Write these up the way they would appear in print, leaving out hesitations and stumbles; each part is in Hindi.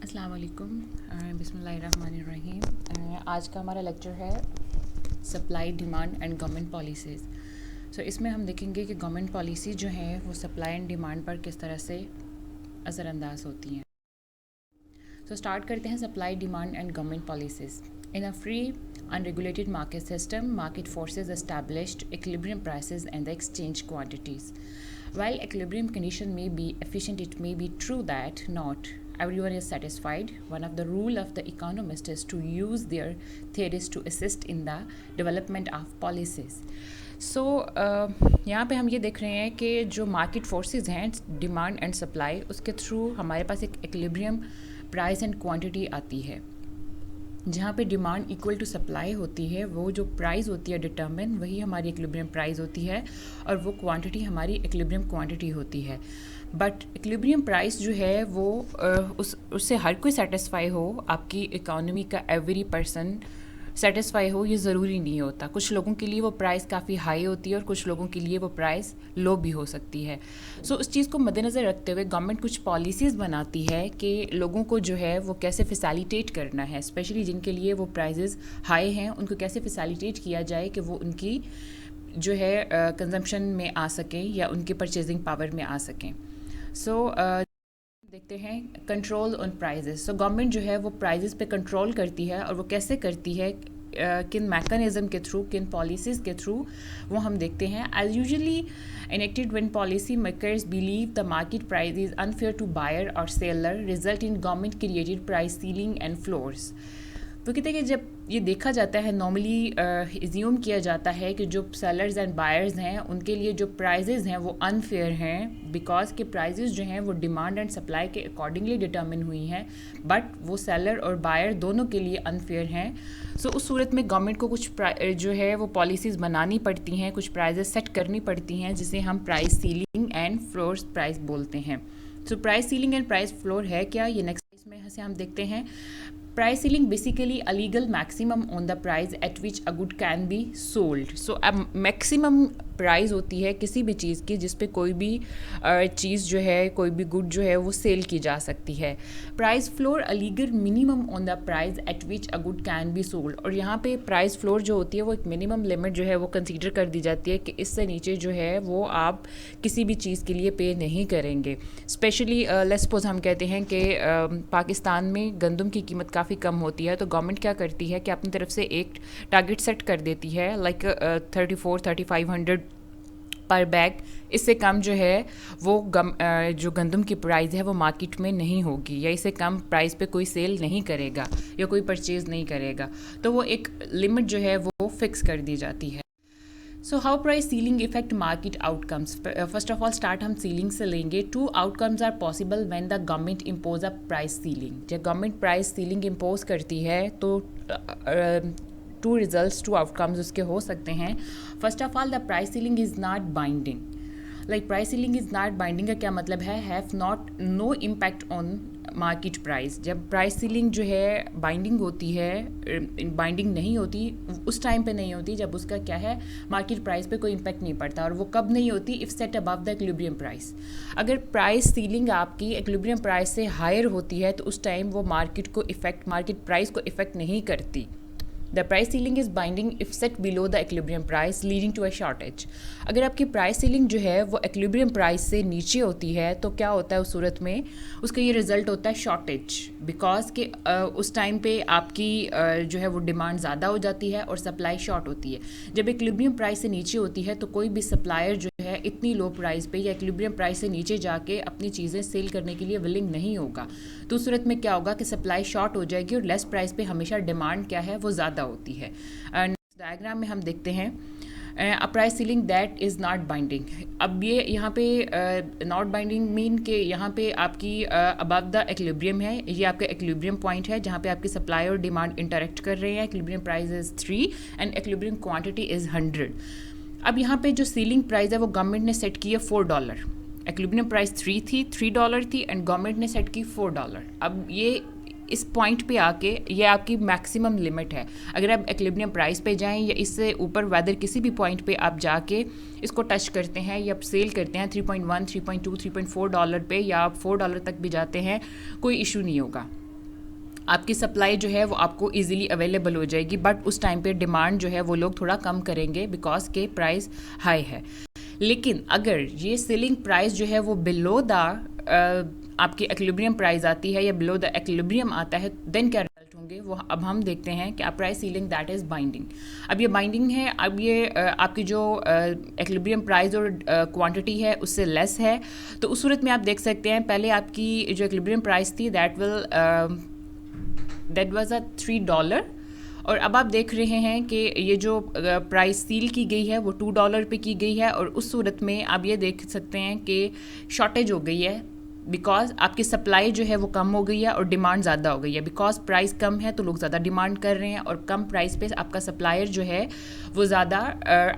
अस्सलाम वालेकुम। बिस्मिल्लाहिर्रहमानिर्रहीम। आज का हमारा लेक्चर है supply, demand and government policies. So इसमें हम देखेंगे कि गवर्नमेंट पॉलिसी जो है वो सप्लाई एंड डिमांड पर किस तरह से असरअंदाज होती हैं। सो स्टार्ट करते हैं supply, demand and government policies. In a free unregulated market system, market forces established equilibrium prices and the exchange quantities. While equilibrium condition may be efficient, it may be true that not everyone is satisfied. One of the rule of the economist is to use their theories to assist in the development of policies. सो यहाँ पे हम ये देख रहे हैं कि जो मार्केट फोर्सेस हैं, डिमांड एंड सप्लाई, उसके थ्रू हमारे पास एक इक्विलिब्रियम प्राइस एंड क्वांटिटी आती है। जहाँ पे डिमांड इक्वल टू सप्लाई होती है, वो जो प्राइस होती है डिटर्मिन, वही हमारी इक्विलिब्रियम प्राइस होती है और वो क्वांटिटी हमारी इक्विलिब्रियम क्वांटिटी होती है। बट इक्विलिब्रियम प्राइस जो है वो उससे हर कोई सेटिस्फाई हो, आपकी इकोनॉमी का एवरी पर्सन सेटिस्फाई हो, ये ज़रूरी नहीं होता। कुछ लोगों के लिए वो प्राइस काफ़ी हाई होती है और कुछ लोगों के लिए वो प्राइस लो भी हो सकती है। सो उस चीज़ को मद्देनज़र रखते हुए गवर्नमेंट कुछ पॉलिसीज़ बनाती है कि लोगों को जो है वो कैसे फैसिलिटेट करना है, स्पेशली जिनके लिए वो प्राइजेज़ हाई हैं, उनको कैसे फैसिलिटेट किया जाए कि वो उनकी जो है कंजम्पशन में आ सकें या उनकी परचेजिंग पावर में आ सकें। सो देखते हैं control on prices. So government जो है वो प्राइजेस पे कंट्रोल करती है, और वो कैसे करती है, किन मैकेनिज़्म के थ्रू, किन पॉलिसीज़ के थ्रू, वो हम देखते हैं। As usually enacted when policy makers believe the market price is unfair to buyer or seller, result in government created price ceiling and floors. वो कहते हैं कि जब ये देखा जाता है, नॉर्मली एज्यूम किया जाता है कि जो सेलर्स एंड बायर्स हैं उनके लिए जो प्राइजेज़ हैं वो अनफेयर हैं, बिकॉज के प्राइजेज़ जो हैं वो डिमांड एंड सप्लाई के अकॉर्डिंगली डिटर्मिन हुई हैं, बट वो सेलर और बायर दोनों के लिए अनफेयर हैं। सो उस सूरत में गवर्नमेंट को कुछ जो है वो पॉलिसीज़ बनानी पड़ती हैं, कुछ प्राइजेस सेट करनी पड़ती हैं, जिसे हम price ceiling and floor price बोलते हैं। So price ceiling and price floor है क्या, ये नेक्स्ट में से हम देखते हैं। Price ceiling basically a legal maximum on the price at which a good can be sold. So अब मैक्सिमम प्राइस होती है किसी भी चीज़ की जिस पे कोई भी चीज़ जो है, कोई भी गुड जो है वो सेल की जा सकती है। Price floor a legal minimum on the price at which a good can be sold. और यहाँ पे प्राइस फ्लोर जो होती है वो एक मिनिमम लिमिट जो है वो कंसीडर कर दी जाती है कि इससे नीचे जो है वो आप किसी भी चीज़ के लिए पे नहीं करेंगे। स्पेशली लेट्स सपोज हम कहते हैं कि पाकिस्तान में गंदम की कीमत काफ़ी कम होती है, तो गवर्नमेंट क्या करती है कि अपनी तरफ से एक टारगेट सेट कर देती है, लाइक 34-3500 पर बैग। इससे कम जो है वो जो गंदम की प्राइस है वो मार्केट में नहीं होगी, या इससे कम प्राइस पे कोई सेल नहीं करेगा या कोई परचेज़ नहीं करेगा, तो वो एक लिमिट जो है वो फिक्स कर दी जाती है। So how price ceiling effect market outcomes. First of all start हम सीलिंग से लेंगे। Two outcomes are possible when the government impose a price ceiling. जब गवर्नमेंट प्राइस सीलिंग इम्पोज करती है तो टू रिजल्ट्स, टू आउटकम्स उसके हो सकते हैं। First of all the price ceiling is not binding. Like price ceiling is not binding का क्या मतलब है, have not know impact on market price. जब प्राइस सीलिंग जो है बाइंडिंग होती है, बाइंडिंग नहीं होती, उस टाइम पे नहीं होती जब उसका क्या है, मार्केट प्राइस पे कोई इम्पैक्ट नहीं पड़ता। और वो कब नहीं होती, if set above the equilibrium price. अगर प्राइस सीलिंग आपकी इक्विलिब्रियम प्राइस से हायर होती है तो उस टाइम वो मार्केट प्राइस को इफेक्ट नहीं करती। The price ceiling is binding if set below the equilibrium price leading to a shortage. अगर आपकी प्राइस सीलिंग जो है वो इक्विलिब्रियम प्राइस से नीचे होती है तो क्या होता है उस सूरत में, उसका ये रिजल्ट होता है शॉर्टेज, बिकॉज कि उस टाइम पे आपकी जो है वो डिमांड ज़्यादा हो जाती है और सप्लाई शॉर्ट होती है। जब इक्विलिब्रियम प्राइस से नीचे होती है तो कोई भी सप्लायर जो है इतनी लो प्राइस पे या इक्विलिब्रियम प्राइस से नीचे जाके अपनी चीज़ें सेल करने के लिए विलिंग नहीं होगा। तो उस सूरत में क्या होगा कि सप्लाई शॉर्ट हो जाएगी और लेस प्राइस पे हमेशा डिमांड क्या है वो ज़्यादा होती है। डायग्राम में हम देखते हैं अ price ceiling that is not binding. अब ये यहाँ पे नॉट बाइंडिंग मीन के यहाँ पे आपकी अबव द इक्विलिब्रियम है, ये आपका इक्विलिब्रियम पॉइंट है जहाँ पे आपकी सप्लाई और डिमांड इंटरेक्ट कर रहे हैं। Equilibrium price is 3 and equilibrium quantity is 100। अब यहाँ पे जो सीलिंग प्राइस है वो गवर्नमेंट ने सेट की है $4। इक्विलिब्रियम प्राइस $3 थी एंड गवर्नमेंट ने सेट की $4। अब ये इस पॉइंट पे आके ये आपकी मैक्सिमम लिमिट है। अगर आप इक्विलिब्रियम प्राइस पे जाएं या इससे ऊपर वेदर किसी भी पॉइंट पे आप जाके इसको टच करते हैं या आप सेल करते हैं 3.1, 3.2, $3.4 पे, या आप $4 तक भी जाते हैं, कोई इशू नहीं होगा। आपकी सप्लाई जो है वो आपको इजीली अवेलेबल हो जाएगी, बट उस टाइम पे डिमांड जो है वो लोग थोड़ा कम करेंगे बिकॉज के प्राइस हाई है। लेकिन अगर ये सेलिंग प्राइस जो है वो बिलो द आपकी एक्विलिब्रियम प्राइस आती है या बिलो द एक्विलिब्रियम आता है, देन क्या रिजल्ट होंगे वो अब हम देखते हैं कि price ceiling that is binding. अब ये बाइंडिंग है, अब ये आपकी जो एक्विलिब्रियम प्राइस और क्वांटिटी है उससे लेस है, तो उस सूरत में आप देख सकते हैं पहले आपकी जो एक्विलिब्रियम प्राइस थी दैट वाज अ $3, और अब आप देख रहे हैं कि ये जो प्राइस सील की गई है वो $2 पे की गई है, और उस सूरत में आप ये देख सकते हैं कि शॉर्टेज हो गई है बिकॉज आपकी सप्लाई जो है वो कम हो गई है और डिमांड ज़्यादा हो गई है। बिकॉज प्राइस कम है तो लोग ज़्यादा डिमांड कर रहे हैं, और कम प्राइस पे आपका सप्लायर जो है वो ज़्यादा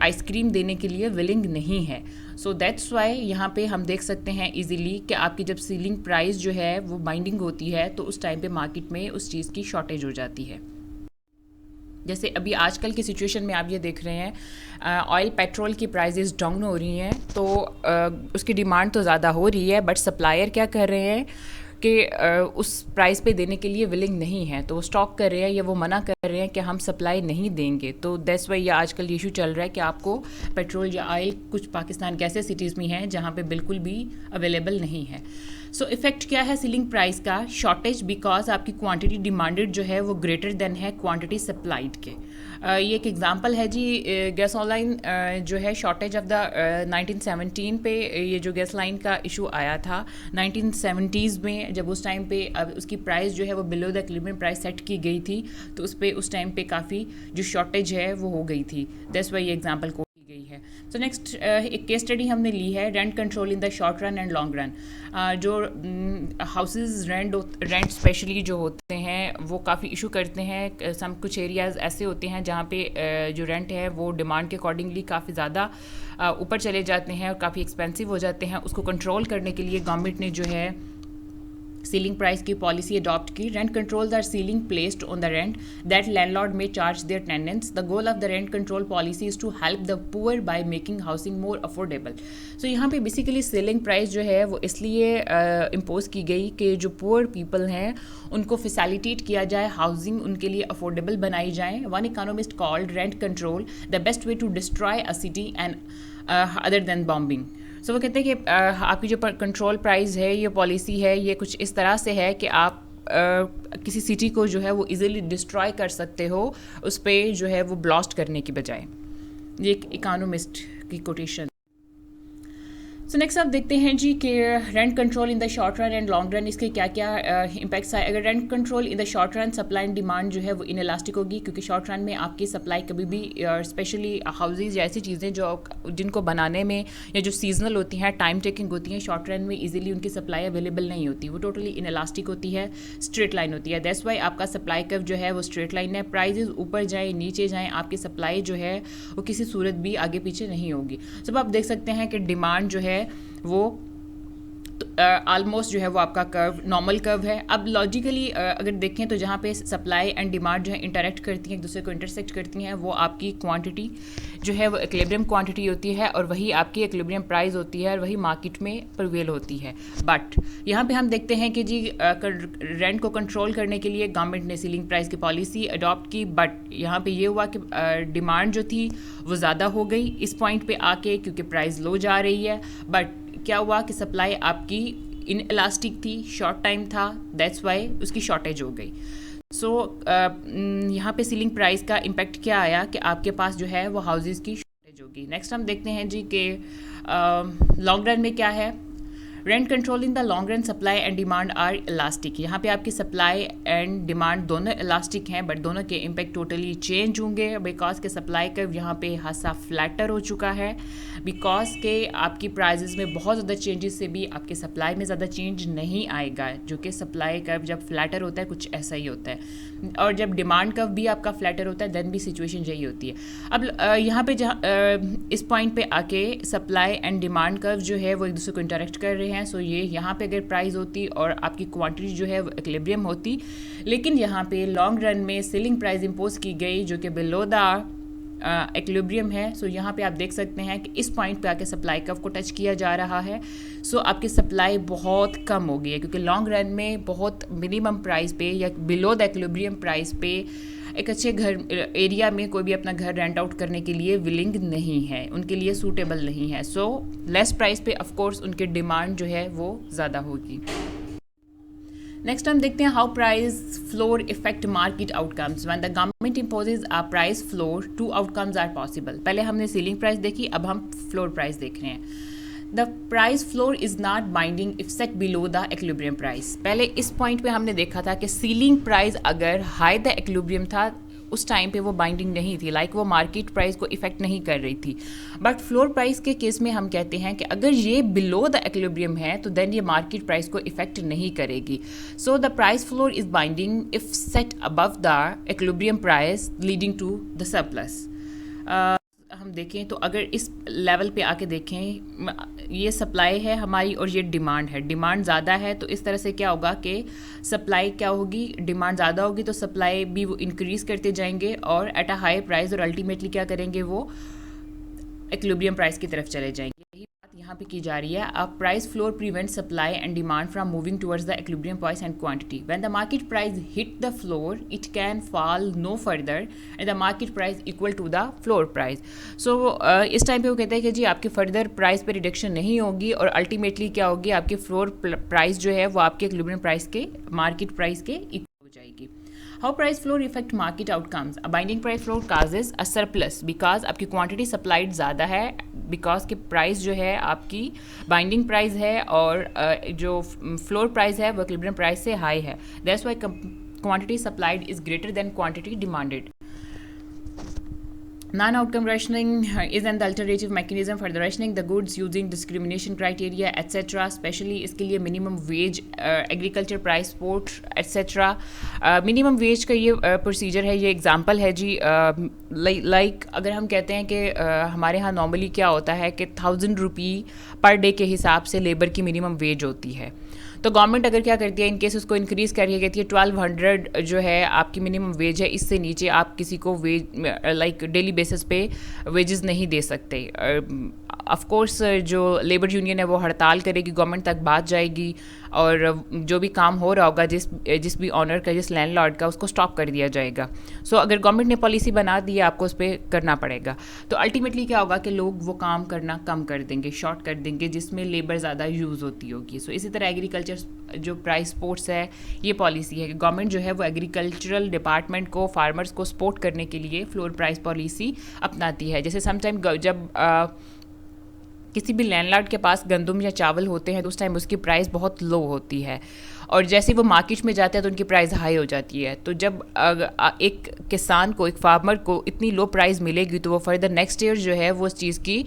आइसक्रीम देने के लिए विलिंग नहीं है। सो दैट्स वाई यहाँ पे हम देख सकते हैं इजीली कि आपकी जब सीलिंग प्राइस जो है वो बाइंडिंग होती है तो उस टाइम पे मार्केट में उस चीज़ की शॉर्टेज हो जाती है। जैसे अभी आजकल की सिचुएशन में आप ये देख रहे हैं ऑयल पेट्रोल की प्राइसेस डाउन हो रही हैं, तो उसकी डिमांड तो ज़्यादा हो रही है, बट सप्लायर क्या कर रहे हैं कि उस प्राइस पे देने के लिए विलिंग नहीं है, तो वो स्टॉक कर रहे हैं या वो मना कर रहे हैं कि हम सप्लाई नहीं देंगे। तो दैट्स वाई ये आजकल इशू चल रहा है कि आपको पेट्रोल या ऑयल कुछ पाकिस्तान के ऐसे सिटीज़ में हैं जहाँ पे बिल्कुल भी अवेलेबल नहीं है। सो इफ़ेक्ट क्या है सीलिंग प्राइस का? शॉर्टेज, बिकॉज आपकी क्वांटिटी डिमांडेड जो है वो ग्रेटर देन है क्वांटिटी सप्लाइड के। ये एक एग्जांपल है जी, गैस ऑनलाइन जो है शॉर्टेज ऑफ द 1917 पे ये जो गैस लाइन का इशू आया था 1970s में, जब उस टाइम पे अब उसकी प्राइस जो है वो below the equilibrium price set की गई थी, तो उस टाइम पे काफ़ी जो शॉर्टेज है वो हो गई थी। दैट्स वाई ये एग्जांपल को गई है। सो नेक्स्ट एक केस स्टडी हमने ली है rent control in the short run and long run. जो हाउसेस रेंट स्पेशली जो होते हैं वो काफ़ी इशू करते हैं। कुछ एरियाज़ ऐसे होते हैं जहाँ पे जो रेंट है वो डिमांड के अकॉर्डिंगली काफ़ी ज़्यादा ऊपर चले जाते हैं और काफ़ी एक्सपेंसिव हो जाते हैं। उसको कंट्रोल करने के लिए गवर्नमेंट ने जो है सीलिंग प्राइस की पॉलिसी अडॉप्ट की। Rent controls are ceiling placed on the rent that landlord may charge their tenants. The goal of the rent control policy is to help the poor by making housing more affordable. So यहाँ पे बेसिकली सीलिंग प्राइस जो है वो इसलिए इम्पोज की गई कि जो पुअर पीपल हैं उनको फैसिलिटेट किया जाए, हाउसिंग उनके लिए अफोर्डेबल बनाई जाए। One economist called rent control the best way to destroy a city and other than bombing. So वो कहते हैं कि आपकी जो कंट्रोल प्राइस है, ये पॉलिसी है, ये कुछ इस तरह से है कि आप किसी सिटी को जो है वो इजीली डिस्ट्रॉय कर सकते हो उस पर जो है वो ब्लास्ट करने की बजाय। ये एक इकोनॉमिस्ट की कोटेशन। सो नेक्स्ट आप देखते हैं जी कि rent control in the short run and long run, इसके क्या क्या इम्पैक्ट्स आए। अगर rent control in the short run, supply and demand जो है वो इनइलास्टिक होगी, क्योंकि शॉर्ट रन में आपकी सप्लाई कभी भी स्पेशली हाउसेज या ऐसी चीज़ें जो जिनको बनाने में या जो सीजनल होती हैं, टाइम टेकिंग होती हैं, शॉर्ट रन में ईजिली उनकी सप्लाई अवेलेबल नहीं होती, वो टोटली इनइलास्टिक होती है, स्ट्रेट लाइन होती है। दैट्स वाई आपका सप्लाई कर्व जो है वो स्ट्रेट लाइन है। प्राइजेज ऊपर जाए नीचे जाएँ, आपकी सप्लाई जो है वो किसी सूरत भी आगे पीछे नहीं होगी। सब आप देख सकते हैं कि डिमांड जो है वो ऑलमोस्ट जो है वो आपका कर्व नॉर्मल कर्व है। अब लॉजिकली अगर देखें तो जहाँ पे सप्लाई एंड डिमांड जो है इंटरेक्ट करती हैं, एक दूसरे को इंटरसेक्ट करती हैं, वो आपकी क्वांटिटी जो है वो एक्विलिब्रियम क्वांटिटी होती है और वही आपकी एक्विलिब्रियम प्राइस होती है और वही मार्केट में प्रिवेल होती है। बट यहाँ पे हम देखते हैं कि जी रेंट को कंट्रोल करने के लिए गवर्नमेंट ने सीलिंग प्राइस की पॉलिसी अडॉप्ट की, बट यहाँ पे ये हुआ कि डिमांड जो थी वो ज़्यादा हो गई इस पॉइंट पे आके, क्योंकि प्राइस लो जा रही है। बट क्या हुआ कि सप्लाई आपकी इन इलास्टिक थी, शॉर्ट टाइम था, दैट्स वाई उसकी शॉर्टेज हो गई। सो यहाँ पे सीलिंग प्राइस का इम्पैक्ट क्या आया कि आपके पास जो है वो हाउसेस की शॉर्टेज होगी। नेक्स्ट हम देखते हैं जी कि लॉन्ग रन में क्या है। Rent control in the long run, supply and demand are elastic. यहाँ पे आपकी सप्लाई एंड डिमांड दोनों इलास्टिक हैं, बट दोनों के इम्पैक्ट टोटली चेंज होंगे बिकॉज के सप्लाई कर्व यहाँ पे हासा फ्लैटर हो चुका है, बिकॉज के आपकी प्राइजेस में बहुत ज़्यादा चेंजेस से भी आपके सप्लाई में ज़्यादा चेंज नहीं आएगा, जो कि सप्लाई कर्व जब फ्लैटर होता है कुछ ऐसा ही होता है, और जब डिमांड कर्व भी आपका फ्लैटर होता है देन भी सिचुएशन यही होती है। अब यहाँ पे जहाँ इस पॉइंट पे आके सप्लाई एंड डिमांड कर्व जो है वो एक दूसरे को इंटरेक्ट कर रहे हैं। सो ये यहाँ पे अगर प्राइस होती और आपकी क्वांटिटी जो है वो इक्विलिब्रियम होती, लेकिन यहाँ पे लॉन्ग रन में सीलिंग प्राइस इम्पोज की गई जो कि बिलो द एक्विलिब्रियम है। सो यहाँ पे आप देख सकते हैं कि इस पॉइंट पे आके सप्लाई कर्व को टच किया जा रहा है। सो आपकी सप्लाई बहुत कम हो गई है, क्योंकि लॉन्ग रन में बहुत मिनिमम प्राइस पे या बिलो द एक्विलिब्रियम प्राइस पे एक अच्छे घर एरिया में कोई भी अपना घर रेंट आउट करने के लिए विलिंग नहीं है, उनके लिए सूटेबल नहीं है। सो लेस प्राइस पे ऑफ कोर्स उनकी डिमांड जो है वो ज़्यादा होगी। नेक्स्ट हम देखते हैं how price floor effect market outcomes when the government imposes a price floor, two outcomes are possible. पहले हमने सीलिंग प्राइस देखी, अब हम फ्लोर प्राइस देख रहे हैं। The price floor is not binding if set below the equilibrium price. पहले इस पॉइंट पे हमने देखा था कि सीलिंग प्राइस अगर हाई द एक्विलिब्रियम था उस टाइम पे वो बाइंडिंग नहीं थी, लाइक वो मार्केट प्राइस को इफेक्ट नहीं कर रही थी। बट फ्लोर प्राइस के केस में हम कहते हैं कि अगर ये बिलो द एक्विलिब्रियम है तो देन ये मार्केट प्राइस को इफेक्ट नहीं करेगी। So the price floor is binding if set above the equilibrium price leading to the surplus. हम देखें तो अगर इस लेवल पे आके देखें, ये सप्लाई है हमारी और ये डिमांड है। डिमांड ज़्यादा है तो इस तरह से क्या होगा कि सप्लाई क्या होगी, डिमांड ज़्यादा होगी तो सप्लाई भी वो इंक्रीज़ करते जाएंगे और एट अ हाई प्राइस, और अल्टीमेटली क्या करेंगे वो एक्विलिब्रियम प्राइस की तरफ चले जाएंगे। यही बात यहाँ पे की जा रही है। अब price floor prevent supply and demand from moving towards the equilibrium price and quantity. When the market price hit the floor it can fall no further and the market price equal to the floor price. So इस टाइम पे वो कहते हैं कि जी आपकी फर्दर प्राइस पे रिडक्शन नहीं होगी और अल्टीमेटली क्या होगी, आपकी फ्लोर प्राइस जो है वो आपके एक्विलिब्रियम प्राइस के, मार्केट प्राइस के इक्वल हो जाएगी। How price floor affect market outcomes? A binding price floor causes a surplus because आपकी quantity supplied ज़्यादा है, because कि प्राइस जो है आपकी बाइंडिंग प्राइस है और जो फ्लोर प्राइस है वो इक्विलिब्रियम प्राइस से हाई है। That's why quantity supplied is greater than quantity demanded. Non-outcome rationing is an alternative mechanism for the rationing the goods using discrimination criteria etc. Especially इसके लिए minimum wage, agriculture price support etc. Minimum wage का ये प्रोसीजर है, ये एग्जांपल है जी। लाइक अगर हम कहते हैं कि हमारे यहाँ नॉर्मली क्या होता है कि 1000 रुपये पर डे के हिसाब से लेबर की मिनिमम वेज होती है, तो गवर्नमेंट अगर क्या करती है, इन केस उसको इंक्रीज़ करके कहती है 1200 जो है आपकी मिनिमम वेज है, इससे नीचे आप किसी को वेज लाइक डेली बेसिस पे वेजेस नहीं दे सकते। ऑफ कोर्स जो लेबर यूनियन है वो हड़ताल करेगी, गवर्नमेंट तक बात जाएगी और जो भी काम हो रहा होगा जिस भी ऑनर का, जिस लैंडलॉर्ड का, उसको स्टॉप कर दिया जाएगा। सो अगर गवर्नमेंट ने पॉलिसी बना दी है आपको उस पर करना पड़ेगा, तो अल्टीमेटली क्या होगा कि लोग वो काम करना कम कर देंगे, शॉर्ट कर देंगे, जिसमें लेबर ज़्यादा यूज़ होती होगी। सो इसी तरह एग्रीकल्चर जो प्राइस सपोर्ट्स है, ये पॉलिसी है कि गवर्नमेंट जो है वो एग्रीकल्चरल डिपार्टमेंट को, फार्मर्स को सपोर्ट करने के लिए फ्लोर प्राइस पॉलिसी अपनाती है। जैसे समटाइम जब किसी भी लैंडलॉर्ड के पास गंदम या चावल होते हैं तो उस टाइम उसकी प्राइस बहुत लो होती है और जैसे वो मार्केट में जाते हैं तो उनकी प्राइस हाई हो जाती है। तो जब एक किसान को, एक फार्मर को इतनी लो प्राइस मिलेगी तो वो फर्दर नेक्स्ट ईयर जो है वो उस चीज़ की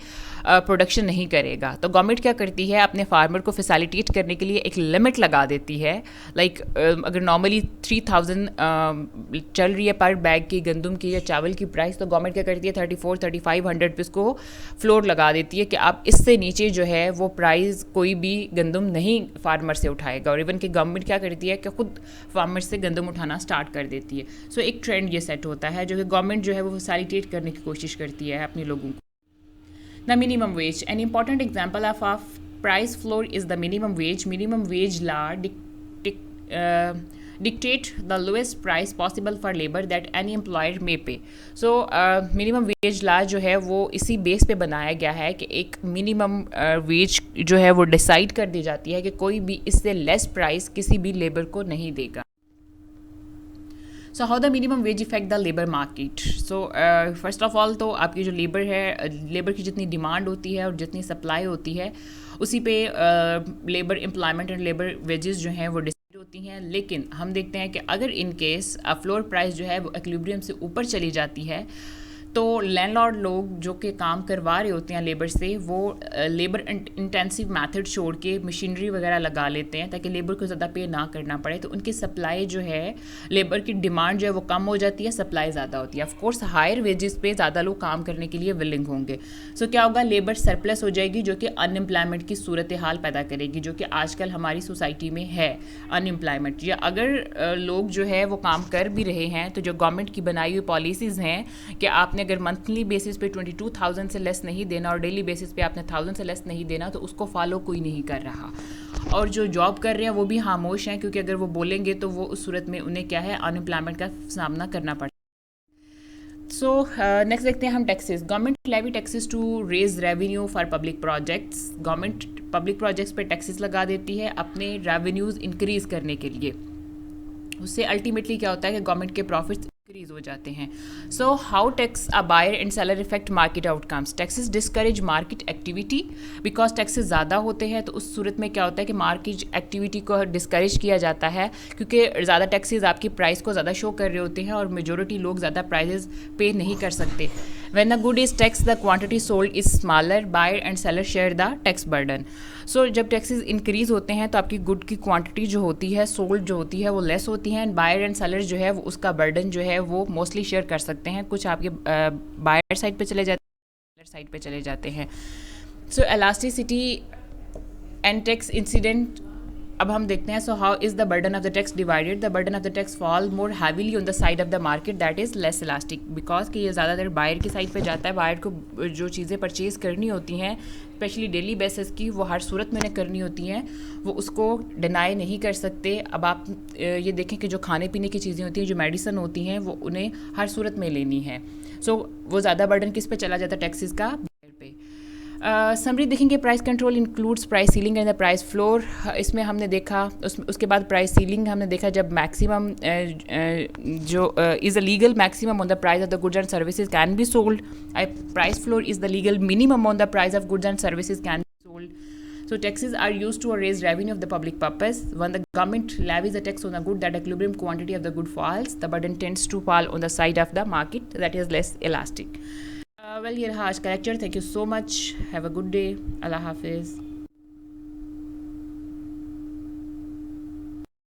प्रोडक्शन नहीं करेगा। तो गवर्नमेंट क्या करती है, अपने फार्मर को फैसिलिटेट करने के लिए एक लिमिट लगा देती है। लाइक अगर नॉर्मली 3000 चल रही है पर बैग की गंदम की या चावल की प्राइस, तो गवर्नमेंट क्या करती है 3400-3500 पे उसको फ्लोर लगा देती है कि आप इससे नीचे जो है वो प्राइस कोई भी गंदम नहीं फार्मर से उठाएगा। और इवन कि गवर्नमेंट क्या करती है कि खुद फार्मर से गंदम उठाना स्टार्ट कर देती है। सो एक ट्रेंड ये सेट होता है जो कि गवर्नमेंट जो है वो फैसिलिटेट करने की कोशिश करती है अपने लोगों को। The minimum wage. An important example of a price floor is the minimum wage. Minimum wage law dictate the lowest price possible for labor that any employer may pay. So minimum wage law जो है वो इसी बेस पे बनाया गया है कि एक मिनिमम वेज जो है वो डिसाइड कर दी जाती है कि कोई भी इससे लेस प्राइस किसी भी लेबर को नहीं देगा। So how the minimum wage effect the labour market. So first of all तो आपकी जो लेबर है, लेबर की जितनी डिमांड होती है और जितनी सप्लाई होती है उसी पे labour employment and labour wages जो हैं वो डिसाइड होती हैं। लेकिन हम देखते हैं कि अगर इन केस फ्लोर प्राइस जो है वो इक्विलिब्रियम से ऊपर चली जाती है तो लैंडलॉर्ड लोग जो कि काम करवा रहे होते हैं लेबर से, वो लेबर इंटेंसिव मेथड छोड़ के मशीनरी वगैरह लगा लेते हैं ताकि लेबर को ज़्यादा पे ना करना पड़े। तो उनकी सप्लाई जो है, लेबर की डिमांड जो है वो कम हो जाती है, सप्लाई ज़्यादा होती है। ऑफ कोर्स हायर वेजेस पे ज़्यादा लोग काम करने के लिए विलिंग होंगे। सो क्या होगा, लेबर सरप्लस हो जाएगी जो कि अनएम्प्लॉयमेंट की सूरत हाल पैदा करेगी, जो कि आजकल हमारी सोसाइटी में है अनएम्प्लॉयमेंट। या अगर लोग जो है वो काम कर भी रहे हैं तो जो गवर्नमेंट की बनाई हुई पॉलिसीज़ हैं कि आपने आपने अगर मंथली बेसिस पे 22,000 से लेस नहीं देना और डेली बेसिस पे आपने 1,000 से लेस नहीं देना, तो उसको फॉलो कोई नहीं कर रहा। और जो जॉब कर रहे हैं वो भी खामोश हैं, क्योंकि अगर वो बोलेंगे तो वो उस सूरत में उन्हें क्या है, अनएम्प्लॉयमेंट का सामना करना पड़ता है। सो नेक्स्ट देखते हैं हम taxes. Government levy taxes to raise revenue for public projects. Government public projects पे टैक्सेस लगा देती है अपने रेवेन्यूज़ इंक्रीज़ करने के लिए। उससे अल्टीमेटली क्या होता है कि गवर्नमेंट के प्रॉफिट्स इंक्रीज हो जाते हैं। So how tax a buyer and seller effect market outcomes. Taxes discourage market activity, because taxes ज़्यादा होते हैं तो उस सूरत में क्या होता है कि मार्केट एक्टिविटी को डिस्करेज किया जाता है, क्योंकि ज़्यादा टैक्सेस आपकी प्राइस को ज़्यादा शो कर रहे होते हैं और मेजोरिटी लोग ज़्यादा प्राइजेस पे नहीं कर सकते। When a good is tax the quantity sold is smaller, buyer and seller share the tax burden. So जब टैक्सेस इंक्रीज होते हैं तो आपकी गुड की क्वांटिटी जो होती है, सोल्ड जो होती है, वो लेस होती है, एंड बायर एंड सेलर जो है वो उसका बर्डन जो है वो मोस्टली शेयर कर सकते हैं। कुछ आपके बायर साइड पे चले जाते हैं, सेलर साइड पे चले जाते हैं। सो एलास्टिसिटी एंड टैक्स इंसिडेंट अब हम देखते हैं। So how is the burden of the tax divided. The burden of the tax fall more heavily on the side of the market that is less elastic, because कि ये ज़्यादातर बायर की साइड पे जाता है। बायर को जो चीज़ें परचेज़ करनी होती हैं, स्पेशली डेली बेसिस की, वो हर सूरत में उन्हें करनी होती हैं, वो उसको डिनाई नहीं कर सकते। अब आप ये देखें कि जो खाने पीने की चीज़ें होती हैं, जो मेडिसिन होती हैं, वो उन्हें हर सूरत में लेनी है। सो वो ज़्यादा बर्डन किस पे चला जाता है, टैक्सेस का, बायर पे। समरी देखेंगे, price control includes price ceiling and the price floor. इसमें हमने देखा, उसके बाद प्राइस सीलिंग हमने देखा जब मैक्सिमम जो is a legal maximum on the price of the goods and services can be sold. Price floor is the legal minimum on the price of goods and services can be sold. So taxes are used to raise revenue of the public purpose. When the government levies a tax on a good, that equilibrium quantity of the good falls, the burden tends to fall on the side of the market that is less elastic. Well, ये रहा आज का lecture. Thank you so much. Have a good day. Allah Hafiz.